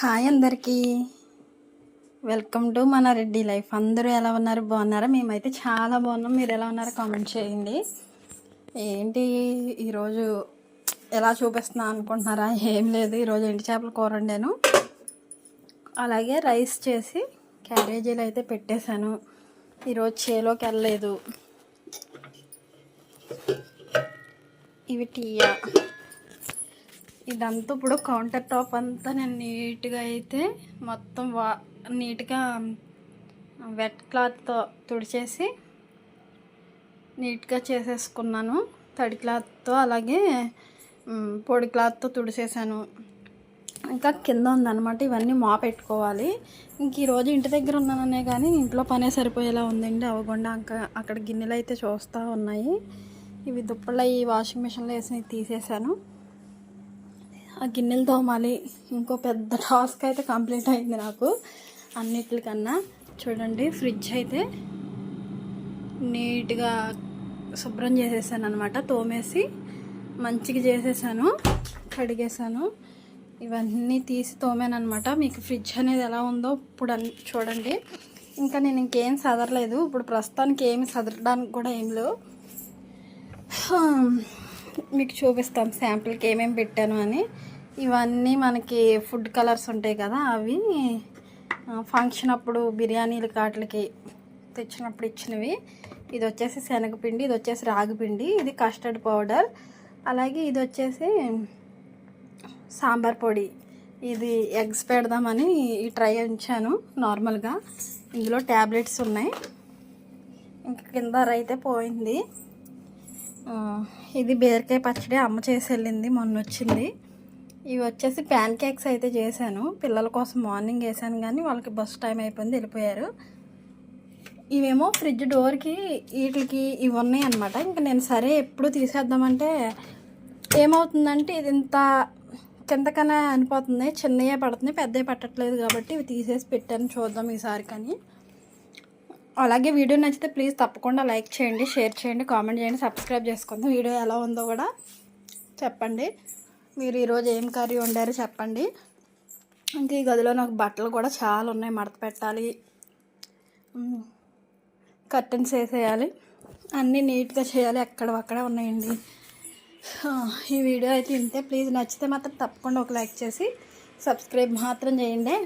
Hi అందరికీ, welcome to మన Reddy life. అందరూ ఎలా ఉన్నారు? బాగున్నారా? మేమైతే చాలా బాగున్నాం. మీరు ఎలా ఉన్నారో కామెంట్ చేయండి. ఏంటి ఈరోజు ఎలా చూపిస్తున్నా అనుకుంటున్నారా? ఏం లేదు, ఈరోజు ఎండు చేపల కూర వండాను. అలాగే రైస్ చేసి క్యారేజీలు అయితే పెట్టేశాను. ఈరోజు చేలోకి వెళ్ళలేదు. ఇవి టీయా, ఇదంతా ఇప్పుడు కౌంటర్ టాప్ అంతా నేను నీట్గా అయితే మొత్తం నీట్గా వెట్ క్లాత్తో తుడిచేసి నీట్గా చేసేసుకున్నాను. తడి క్లాత్తో అలాగే పొడి క్లాత్తో తుడిచేసాను. ఇంకా కింద ఉందన్నమాట, ఇవన్నీ పెట్టుకోవాలి. ఇంక ఈరోజు ఇంటి దగ్గర ఉన్నాననే కానీ ఇంట్లో పనే సరిపోయేలా ఉందండి. అవకుండా అక్కడ గిన్నెలు అయితే చూస్తూ ఉన్నాయి. ఇవి దుప్పలు ఈ వాషింగ్ మిషన్లో వేసి తీసేసాను. ఆ గిన్నెలు తోమాలి. ఇంకో పెద్ద టాస్క్ అయితే కంప్లీట్ అయింది నాకు అన్నిటికన్నా. చూడండి, ఫ్రిడ్జ్ అయితే నీట్గా శుభ్రం చేసేసాను అనమాట. తోమేసి మంచిగా చేసేసాను, కడిగేసాను. ఇవన్నీ తీసి తోమాను అనమాట. మీకు ఫ్రిడ్జ్ అనేది ఎలా ఉందో ఇప్పుడు చూడండి. ఇంకా నేను ఇంకేం సదరలేదు. ఇప్పుడు ప్రస్తుతానికి ఏమి సదరడానికి కూడా ఏం లేవు. మీకు చూపిస్తాం శాంపుల్కి ఏమేమి పెట్టాను అని. ఇవన్నీ మనకి ఫుడ్ కలర్స్ ఉంటాయి కదా, అవి ఫంక్షన్ అప్పుడు బిర్యానీలు కాట్లకి తెచ్చినప్పుడు ఇచ్చినవి. ఇది వచ్చేసి శనగపిండి, ఇది వచ్చేసి రాగిపిండి, ఇది కస్టర్డ్ పౌడర్, అలాగే ఇది వచ్చేసి సాంబార్ పొడి. ఇది ఎగ్స్ పెడదామని ఈ ట్రై ఉంచాను నార్మల్గా. ఇందులో ట్యాబ్లెట్స్ ఉన్నాయి. ఇంకా కింద అయితే పోయింది. ఇది బీరకాయ పచ్చడి అమ్మ చేసి వెళ్ళింది, మొన్న వచ్చింది. ఇవి వచ్చేసి ప్యాన్ కేక్స్ అయితే చేశాను పిల్లల కోసం. మార్నింగ్ వేసాను కానీ వాళ్ళకి బస్ టైం అయిపోయింది, వెళ్ళిపోయారు. ఇవేమో ఫ్రిడ్జ్ డోర్కి వీటికి ఇవి ఉన్నాయి అనమాట. ఇంకా నేను సరే ఎప్పుడు తీసేద్దామంటే ఏమవుతుందంటే ఇది ఇంత కిందకనే అనిపోతుంది, చిన్నయే పడుతుంది, పెద్దవి పట్టట్లేదు. కాబట్టి ఇవి తీసేసి పెట్టాను, చూద్దాం ఈసారి కానీ. అలాగే వీడియో నచ్చితే ప్లీజ్ తప్పకుండా లైక్ చేయండి, షేర్ చేయండి, కామెంట్ చేయండి, సబ్స్క్రైబ్ చేసుకుందాం. వీడియో ఎలా ఉందో కూడా చెప్పండి. మీరు ఈరోజు ఏం కర్రీ వండారో చెప్పండి. ఇంకా ఈ గదిలో నాకు బట్టలు కూడా చాలా ఉన్నాయి, మడత పెట్టాలి, కర్టెన్స్ వేసేయాలి, అన్నీ నీట్గా చేయాలి. అక్కడే ఉన్నాయండి. ఈ వీడియో అయితే ఇంతే. ప్లీజ్ నచ్చితే మాత్రం తప్పకుండా ఒక లైక్ చేసి సబ్స్క్రైబ్ మాత్రం చేయండి.